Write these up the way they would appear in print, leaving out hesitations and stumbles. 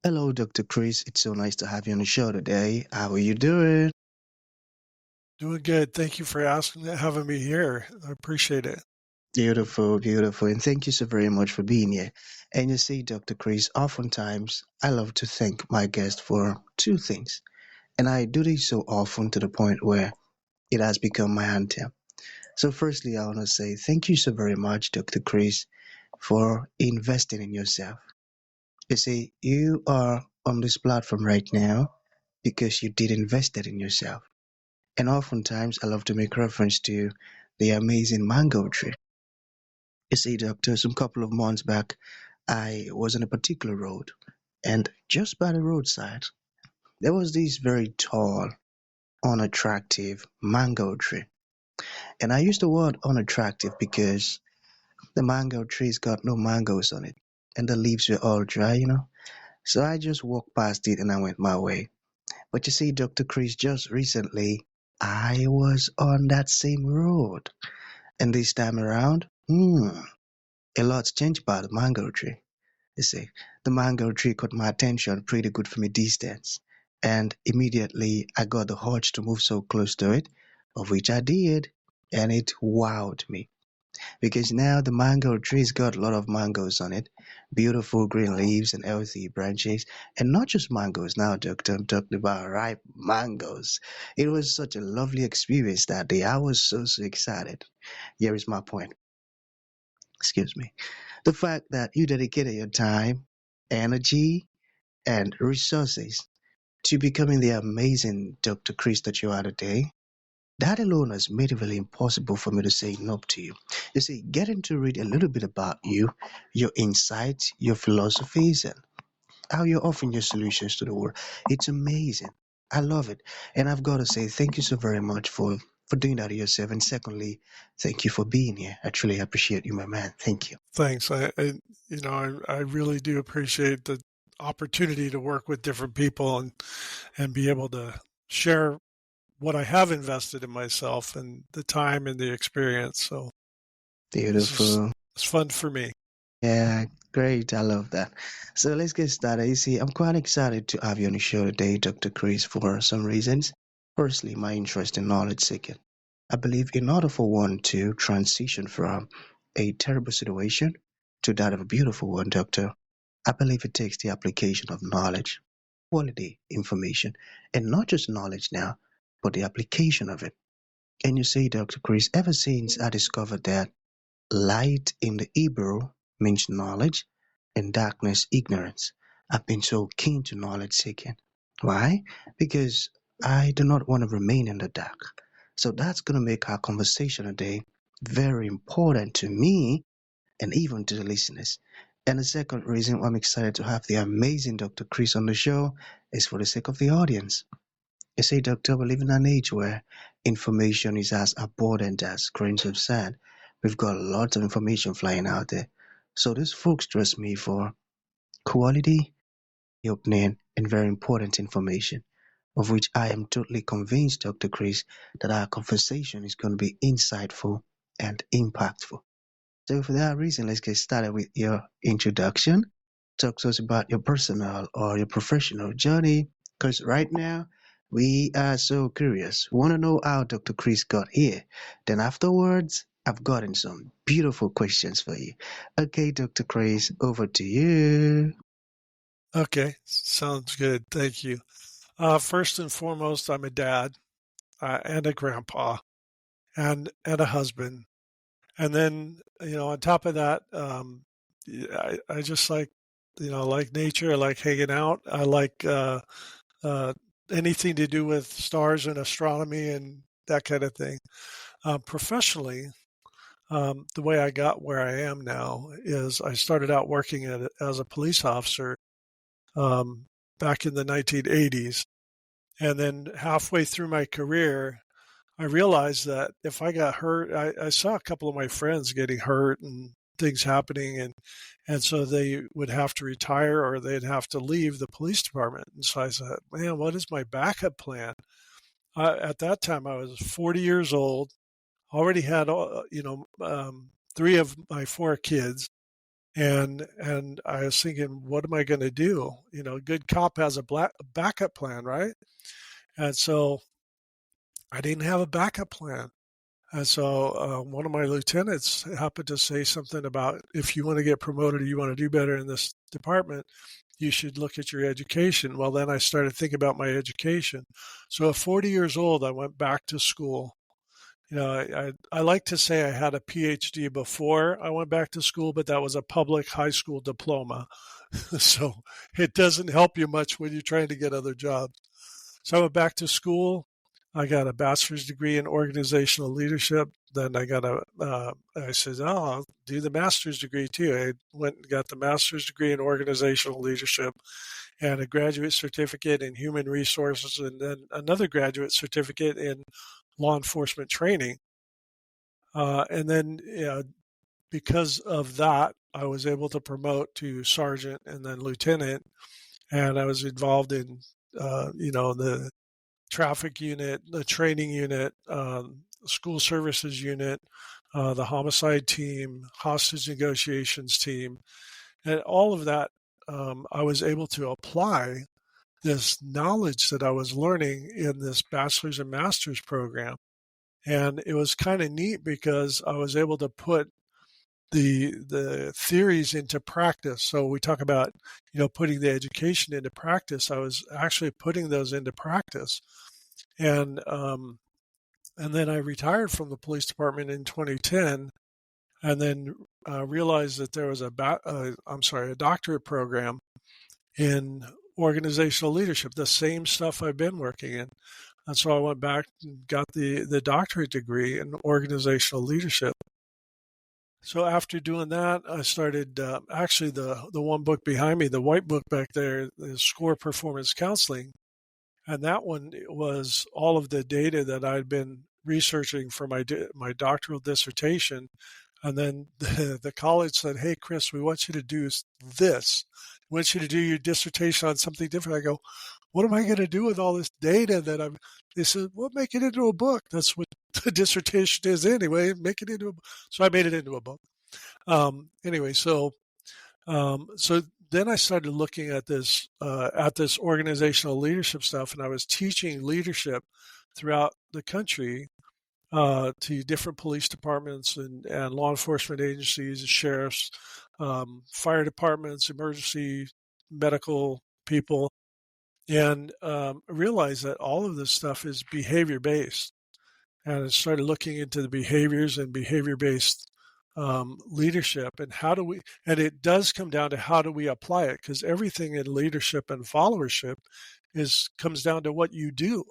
Hello, Dr. Chris. It's so nice to have you on the show today. How are you doing? Doing good. Thank you for having me here. I appreciate it. Beautiful, beautiful. And thank you so very much for being here. And you see, Dr. Chris, oftentimes I love to thank my guest for two things. And I do this so often to the point where it has become my anthem. So, firstly, I want to say thank you so very much, Dr. Chris, for investing in yourself. You see, you are on this platform right now because you did invested in yourself. And oftentimes, I love to make reference to the amazing mango tree. You see, doctor, some couple of months back, I was on a particular road, and just by the roadside, there was this very tall, unattractive mango tree. And I use the word unattractive because the mango tree's got no mangoes on it, and the leaves were all dry. So I just walked past it and I went my way. But you see, Dr. Chris, just recently, I was on that same road. And this time around, a lot's changed about the mango tree. You see, the mango tree caught my attention pretty good from a distance. And immediately I got the urge to move so close to it, of which I did. And it wowed me. Because now the mango tree's got a lot of mangoes on it, beautiful green leaves and healthy branches. And not just mangoes now, Doctor, I'm talking about ripe mangoes. It was such a lovely experience that day. I was so excited. Here is my point. Excuse me. The fact that you dedicated your time, energy, and resources to becoming the amazing Dr. Chris that you are today, that alone has made it really impossible for me to say no to you. You see, getting to read a little bit about you, your insights, your philosophies, and how you're offering your solutions to the world, it's amazing. I love it. And I've got to say thank you so very much for doing that to yourself. And secondly, thank you for being here. I truly appreciate you, my man. Thank you. Thanks. I really do appreciate the opportunity to work with different people and be able to share what I have invested in myself and the time and the experience. So this is Beautiful. it's fun for me. Yeah, great. I love that. So let's get started. You see, I'm quite excited to have you on the show today, Dr. Chris, for some reasons. Firstly, my interest in knowledge seeking. I believe in order for one to transition from a terrible situation to that of a beautiful one, Doctor, I believe it takes the application of knowledge, quality information, and not just knowledge now, but the application of it. And you see, Dr. Chris, ever since I discovered that light in the Hebrew means knowledge, and darkness ignorance. I've been so keen to knowledge seeking. Why? Because I do not want to remain in the dark. So that's going to make our conversation today very important to me and even to the listeners. And the second reason why I'm excited to have the amazing Dr. Chris on the show is for the sake of the audience. You see, Doctor, we live in an age where information is as abundant as grains of sand. We've got lots of information flying out there. So these folks trust me for quality, opening, and very important information, of which I am totally convinced, Dr. Chris, that our conversation is going to be insightful and impactful. So for that reason, let's get started with your introduction. Talk to us about your personal or your professional journey, because right now we are so curious. We want to know how Dr. Chris got here. Then afterwards, I've gotten some beautiful questions for you. Okay, Dr. Chris, over to you. Okay, sounds good. Thank you. First and foremost, I'm a dad and a grandpa and a husband. And then, on top of that, I just like nature. I like hanging out. I like uh, anything to do with stars and astronomy and that kind of thing. Professionally, the way I got where I am now is I started out working as a police officer um, back in the 1980s. And then halfway through my career, I realized that if I got hurt, I saw a couple of my friends getting hurt and things happening, and so they would have to retire or they'd have to leave the police department. And so I said, man, what is my backup plan? At that time, I was 40 years old, already had three of my four kids, And I was thinking, what am I going to do? You know, a good cop has a backup plan, right? And so I didn't have a backup plan. And so one of my lieutenants happened to say something about, if you want to get promoted or you want to do better in this department, you should look at your education. Well, then I started thinking about my education. So at 40 years old, I went back to school. You know, I like to say I had a PhD before I went back to school, but that was a public high school diploma. So it doesn't help you much when you're trying to get other jobs. So I went back to school. I got a bachelor's degree in organizational leadership. Then I said, oh, I'll do the master's degree too. I went and got the master's degree in organizational leadership and a graduate certificate in human resources, and then another graduate certificate in law enforcement training. And then because of that, I was able to promote to sergeant and then lieutenant, and I was involved in the traffic unit, the training unit, school services unit, the homicide team, hostage negotiations team, and all of that. I was able to apply this knowledge that I was learning in this bachelor's and master's program. And it was kind of neat because I was able to put the theories into practice. So we talk about, putting the education into practice. I was actually putting those into practice. And then I retired from the police department in 2010, and then realized that there was a doctorate program in organizational leadership, the same stuff I've been working in. And so I went back and got the doctorate degree in organizational leadership. So after doing that, I started actually the one book behind me, the white book back there, is SCORE Performance Counseling. And that one was all of the data that I'd been researching for my doctoral dissertation. And then the college said, hey, Chris, we want you to do this. We want you to do your dissertation on something different. I go, what am I going to do with all this data that I'm? They said, well, make it into a book. That's what the dissertation is anyway. Make it into a book. So I made it into a book. Anyway, so then I started looking at this organizational leadership stuff, and I was teaching leadership throughout the country to different police departments and law enforcement agencies, sheriffs, fire departments, emergency medical people, and realized that all of this stuff is behavior based. And I started looking into the behaviors and behavior based leadership, and and it does come down to how do we apply it, because everything in leadership and followership comes down to what you do.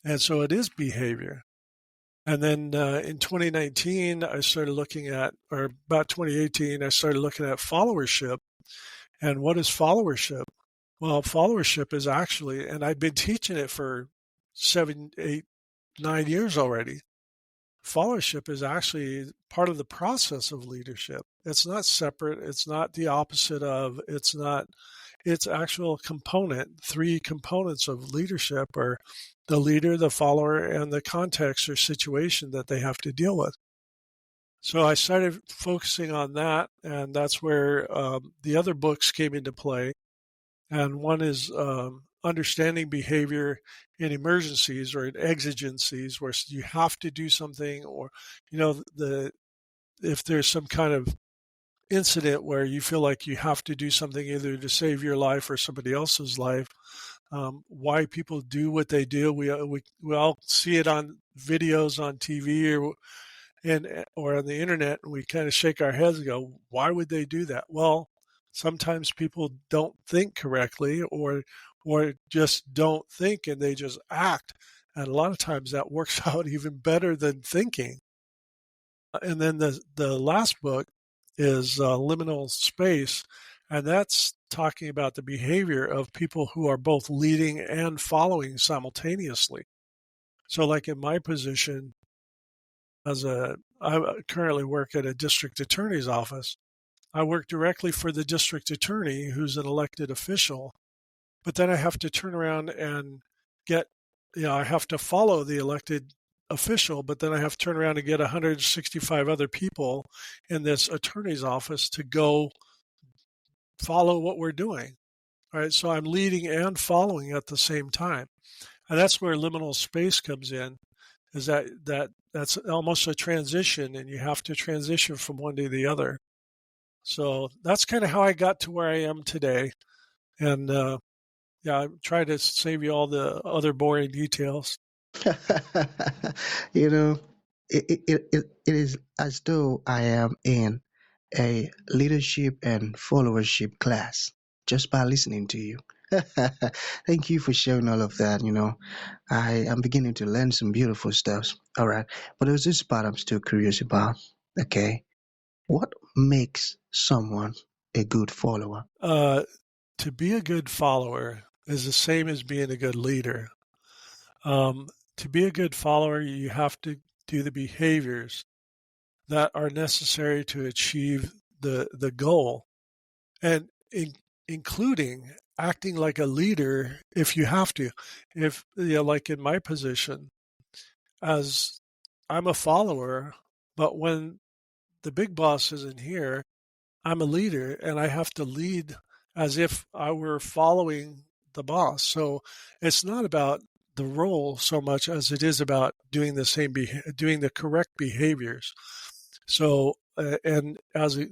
And so it is behavior. And then in 2019, I started looking at, or about 2018, I started looking at followership. And what is followership? Well, followership is actually, and I've been teaching it for 7, 8, 9 years already. Followership is actually part of the process of leadership. It's not separate. It's not the opposite of. It's actual component. 3 components of leadership are the leader, the follower, and the context or situation that they have to deal with. So I started focusing on that, and that's where the other books came into play. And one is understanding behavior in emergencies or in exigencies, where you have to do something, or if there's some kind of incident where you feel like you have to do something either to save your life or somebody else's life. Why people do what they do. We all see it on videos on TV or on the internet, and we kind of shake our heads and go, why would they do that? Well, sometimes people don't think correctly, or just don't think and they just act. And a lot of times that works out even better than thinking. And then the last book is Liminal Space, and that's talking about the behavior of people who are both leading and following simultaneously. So like in my position, I currently work at a district attorney's office. I work directly for the district attorney, who's an elected official, but then I have to turn around and I have to follow the elected official, but then I have to turn around and get 165 other people in this attorney's office to go follow what we're doing. Right. So I'm leading and following at the same time. And that's where liminal space comes in, is that's almost a transition, and you have to transition from one to the other. So that's kind of how I got to where I am today. And yeah, I try to save you all the other boring details. You know, it is as though I am in a leadership and followership class just by listening to you. Thank you for sharing all of that. I am beginning to learn some beautiful stuff. All right. But there's this part I'm still curious about. Okay. What makes someone a good follower? To be a good follower is the same as being a good leader. To be a good follower, you have to do the behaviors that are necessary to achieve the goal, and including acting like a leader if you have to. If like in my position, as I'm a follower, but when the big boss isn't here, I'm a leader and I have to lead as if I were following the boss. So it's not about the role so much as it is about doing doing the correct behaviors. So and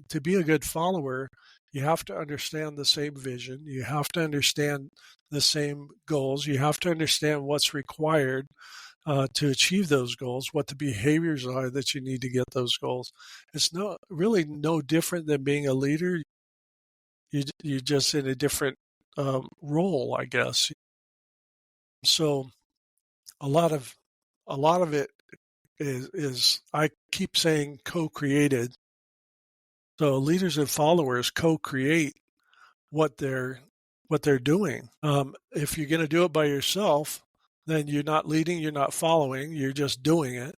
to be a good follower, you have to understand the same vision. You have to understand the same goals. You have to understand what's required to achieve those goals, what the behaviors are that you need to get those goals. It's really no different than being a leader. You're just in a different role, I guess. So a lot of it is I keep saying co-created. So leaders and followers co-create what they're doing. If you're going to do it by yourself, then you're not leading, you're not following, you're just doing it.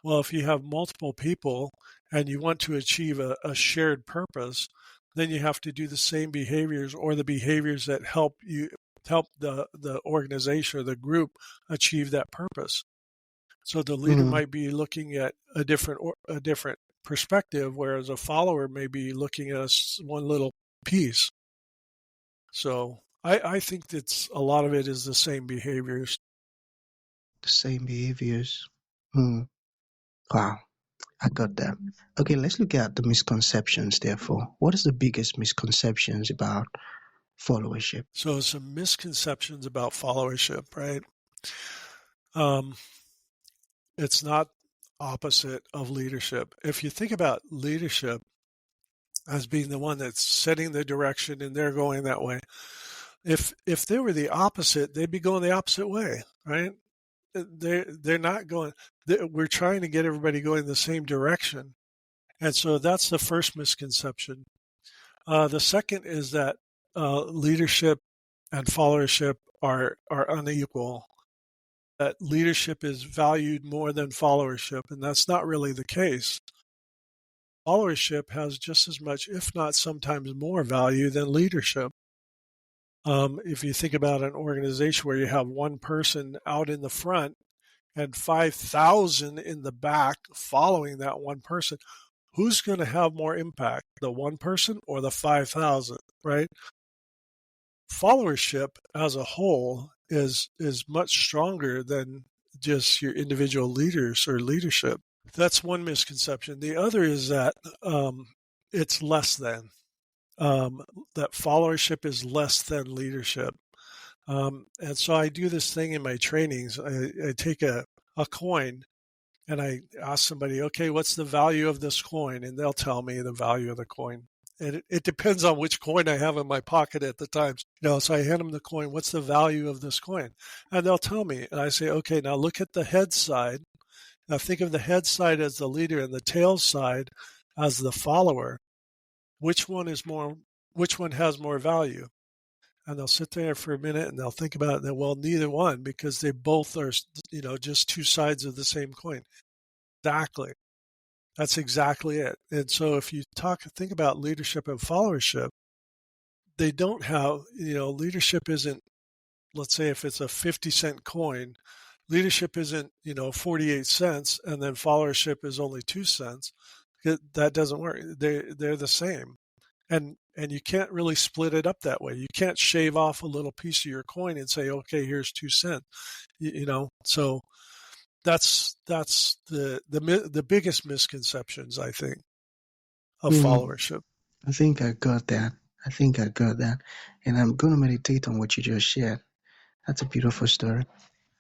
Well, if you have multiple people and you want to achieve a shared purpose, then you have to do the same behaviors or the behaviors that help the organization or the group achieve that purpose. So the leader Mm, might be looking at a different perspective, whereas a follower may be looking at one little piece. So I think that's a lot of it is the same behaviors. the same behaviors. Mm, wow. I got that. Okay, let's look at the misconceptions, therefore. What is the biggest misconceptions about followership? So some misconceptions about followership, right? Um, it's not opposite of leadership. If you think about leadership as being the one that's setting the direction and they're going that way, if they were the opposite, they'd be going the opposite way, right? They're not going. We're trying to get everybody going the same direction, and so that's the first misconception. The second is that leadership and followership are unequal. That leadership is valued more than followership, and that's not really the case. Followership has just as much, if not sometimes more, value than leadership. If you think about an organization where you have one person out in the front and 5,000 in the back following that one person, who's going to have more impact, the one person or the 5,000, right? Followership as a whole is much stronger than just your individual leaders or leadership. That's one misconception. The other is that it's less than. That followership is less than leadership. And so I do this thing in my trainings. I take a coin and I ask somebody, okay, what's the value of this coin? And they'll tell me the value of the coin. And it depends on which coin I have in my pocket at the time. So I hand them the coin. What's the value of this coin? And they'll tell me. And I say, okay, now look at the head side. Now think of the head side as the leader and the tail side as the follower. Which one has more value? And they'll sit there for a minute and they'll think about it. And well, neither one, because they both are, just two sides of the same coin. Exactly. That's exactly it. And so if you think about leadership and followership, they don't have, leadership isn't, let's say if it's a 50-cent coin, leadership isn't 48 cents and then followership is only 2 cents. That doesn't work. They're the same, and you can't really split it up that way. You can't shave off a little piece of your coin and say, okay, here's 2 cents. So that's the biggest misconceptions, I think, of Mm, followership. I think I got that. I think I got that. And I'm going to meditate on what you just shared. That's a beautiful story.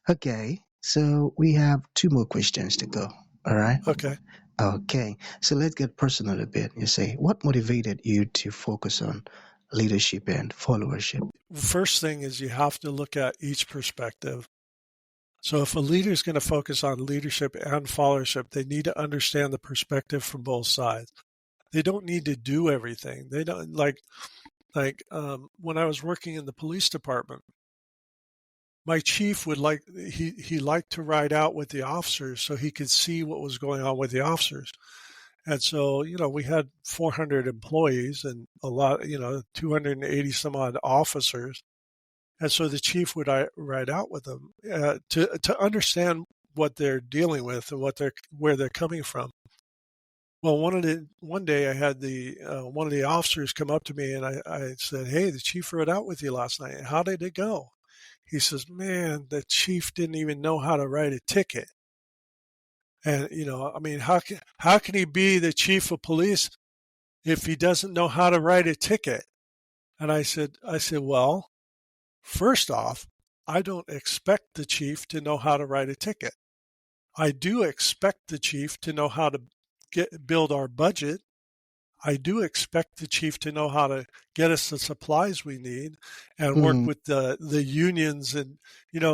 Okay, so we have two more questions to go. All right. Okay. Okay, so let's get personal a bit. You say, what motivated you to focus on leadership and followership? First thing is you have to look at each perspective. So if a leader is going to focus on leadership and followership, they need to understand the perspective from both sides. They don't need to do everything. They don't when I was working in the police department, my chief would he liked to ride out with the officers so he could see what was going on with the officers. And so, we had 400 employees and a lot, 280 some odd officers. And so the chief would ride out with them to understand what they're dealing with and where they're coming from. Well, one day I had the one of the officers come up to me and I said, "Hey, the chief rode out with you last night. How did it go?" He says, "Man, the chief didn't even know how to write a ticket." And I mean, how can he be the chief of police if he doesn't know how to write a ticket? And I said, well, first off, I don't expect the chief to know how to write a ticket. I do expect the chief to know how to build our budget. I do expect the chief to know how to get us the supplies we need and work Mm, with the unions. And,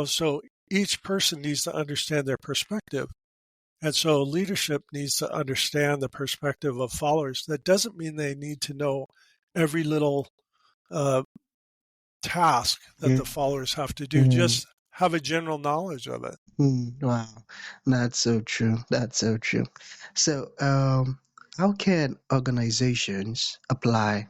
so each person needs to understand their perspective. And so leadership needs to understand the perspective of followers. That doesn't mean they need to know every little uh, task that yeah. the followers have to do. Mm, Just have a general knowledge of it. wow, that's so true. That's so true. So, how can organizations apply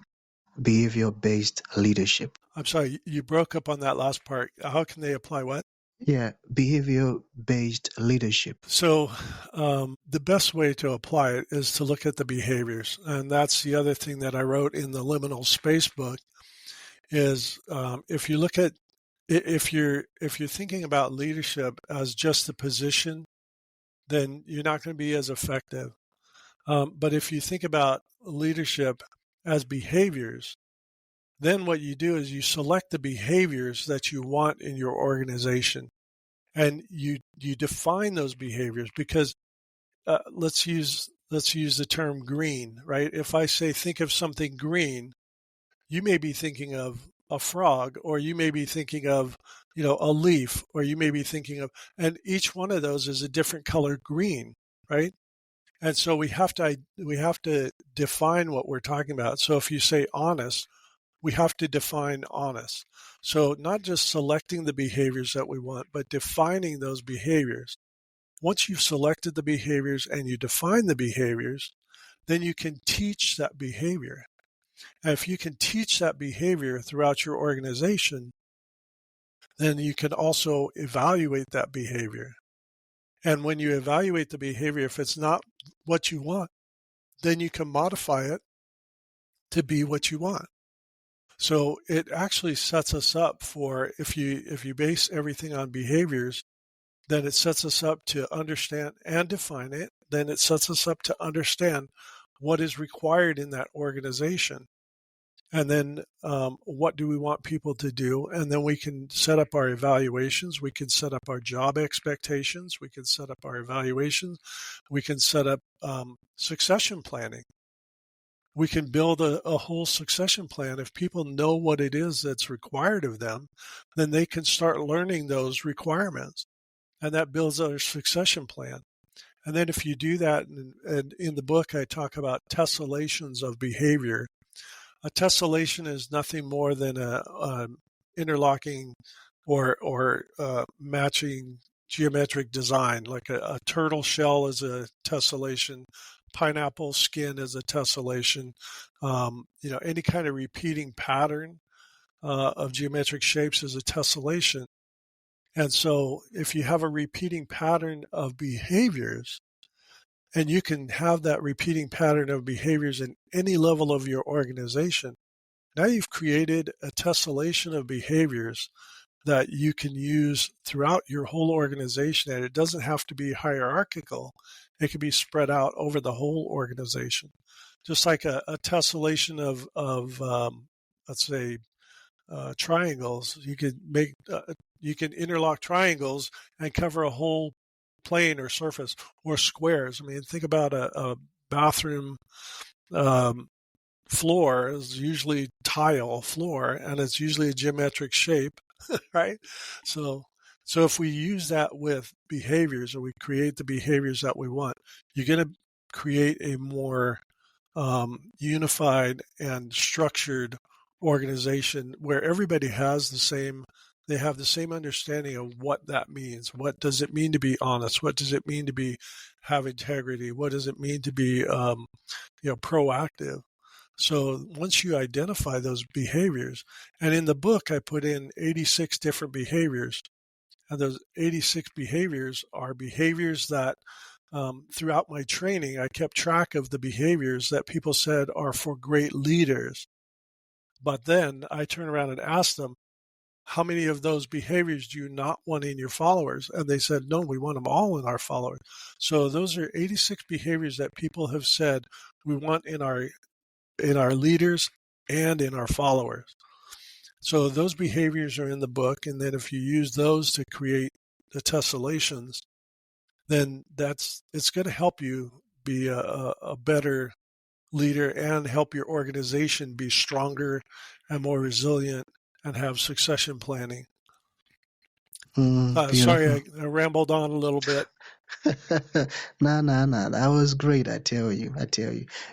behavior-based leadership? I'm sorry, you broke up on that last part. How can they apply what? Yeah, behavior-based leadership. So, the best way to apply it is to look at the behaviors. And that's the other thing that I wrote in the Liminal Space book is if you look at if you're thinking about leadership as just the position, then you're not going to be as effective. But if you think about leadership as behaviors, then what you do is you select the behaviors that you want in your organization, and you define those behaviors. Because let's use the term green, right? If I say think of something green, you may be thinking of a frog, or you may be thinking of a leaf, or you may be thinking of, and each one of those is a different color green, right? And so we have to define what we're talking about. So if you say honest, we have to define honest. So not just selecting the behaviors that we want, but defining those behaviors. Once you've selected the behaviors and you define the behaviors, then you can teach that behavior. And if you can teach that behavior throughout your organization, then you can also evaluate that behavior. And when you evaluate the behavior, if it's not what you want, then you can modify it to be what you want. So it actually sets us up for, if you base everything on behaviors, then it sets us up to understand and define it. Then it sets us up to understand what is required in that organization. And then what do we want people to do? And then we can set up our evaluations. We can set up our job expectations. We can set up our evaluations. We can set up succession planning. We can build a whole succession plan. If people know what it is that's required of them, then they can start learning those requirements. And that builds our succession plan. And then if you do that, and in the book I talk about tessellations of behavior. A tessellation is nothing more than a interlocking or matching geometric design. Like a turtle shell is a tessellation, pineapple skin is a tessellation. Any kind of repeating pattern of geometric shapes is a tessellation. And so if you have a repeating pattern of behaviors, and you can have that repeating pattern of behaviors in any level of your organization, now you've created a tessellation of behaviors that you can use throughout your whole organization. And it doesn't have to be hierarchical. It can be spread out over the whole organization. Just like a tessellation of let's say, triangles. You can interlock triangles and cover a whole plane or surface, or squares. I mean, think about a bathroom um, floor is usually tile floor, and it's usually a geometric shape, right? So, so if we use that with behaviors, or we create the behaviors that we want, you're going to create a more unified and structured organization where everybody has the same, they have the same understanding of what that means. What does it mean to be honest? What does it mean to be have integrity? What does it mean to be proactive? So once you identify those behaviors, and in the book I put in 86 different behaviors, and those 86 behaviors are behaviors that throughout my training, I kept track of the behaviors that people said are for great leaders. But then I turn around and ask them, how many of those behaviors do you not want in your followers? And they said, no, we want them all in our followers. So those are 86 behaviors that people have said we want in our leaders and in our followers. So those behaviors are in the book. And then if you use those to create the tessellations, then it's going to help you be a better leader and help your organization be stronger and more resilient and have succession planning. Beautiful. Sorry, I rambled on a little bit. Nah. That was great. I tell you.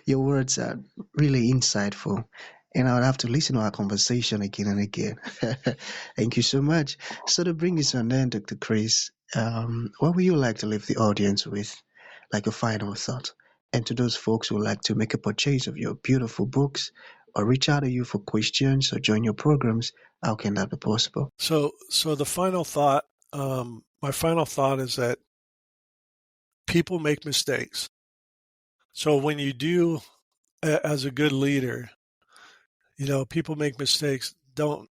Your words are really insightful. And I would have to listen to our conversation again and again. Thank you so much. So to bring this on then, Dr. Chris, what would you like to leave the audience with, like a final thought? And to those folks who would like to make a purchase of your beautiful books or reach out to you for questions or join your programs, how can that be possible? So the final thought, my final thought is that people make mistakes. So when you do, as a good leader, people make mistakes. Don't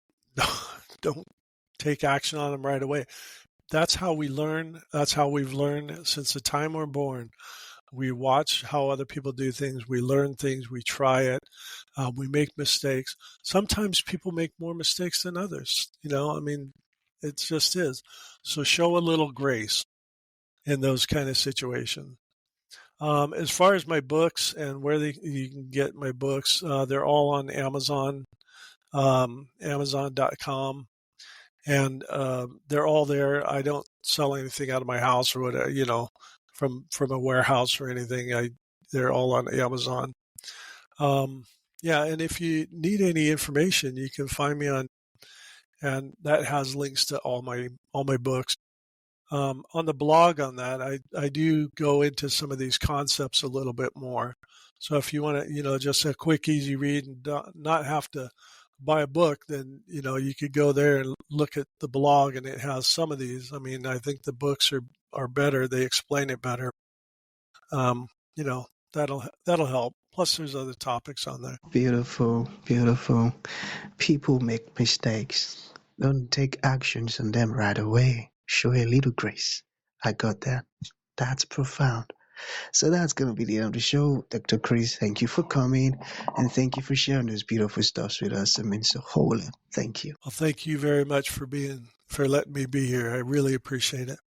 don't take action on them right away. That's how we learn. That's how we've learned since the time we're born. We watch how other people do things. We learn things. We try it. We make mistakes. Sometimes people make more mistakes than others. I mean, it just is. So show a little grace in those kind of situations. As far as my books and where you can get my books, they're all on Amazon, Amazon.com, and they're all there. I don't sell anything out of my house or whatever, from a warehouse or anything. They're all on Amazon. Yeah, and if you need any information, you can find me on, and that has links to all my books. On the blog on that, I do go into some of these concepts a little bit more. So if you want to, just a quick, easy read and not have to buy a book, then, you could go there and look at the blog, and it has some of these. I mean, I think the books are better. They explain it better. That'll help. Plus there's other topics on there. Beautiful, beautiful. People make mistakes. Don't take actions on them right away. Show a little grace. I got that. That's profound. So that's going to be the end of the show. Dr. Chris, thank you for coming and thank you for sharing those beautiful stuff with us. It means a whole lot. Thank you. Well, thank you very much for letting me be here. I really appreciate it.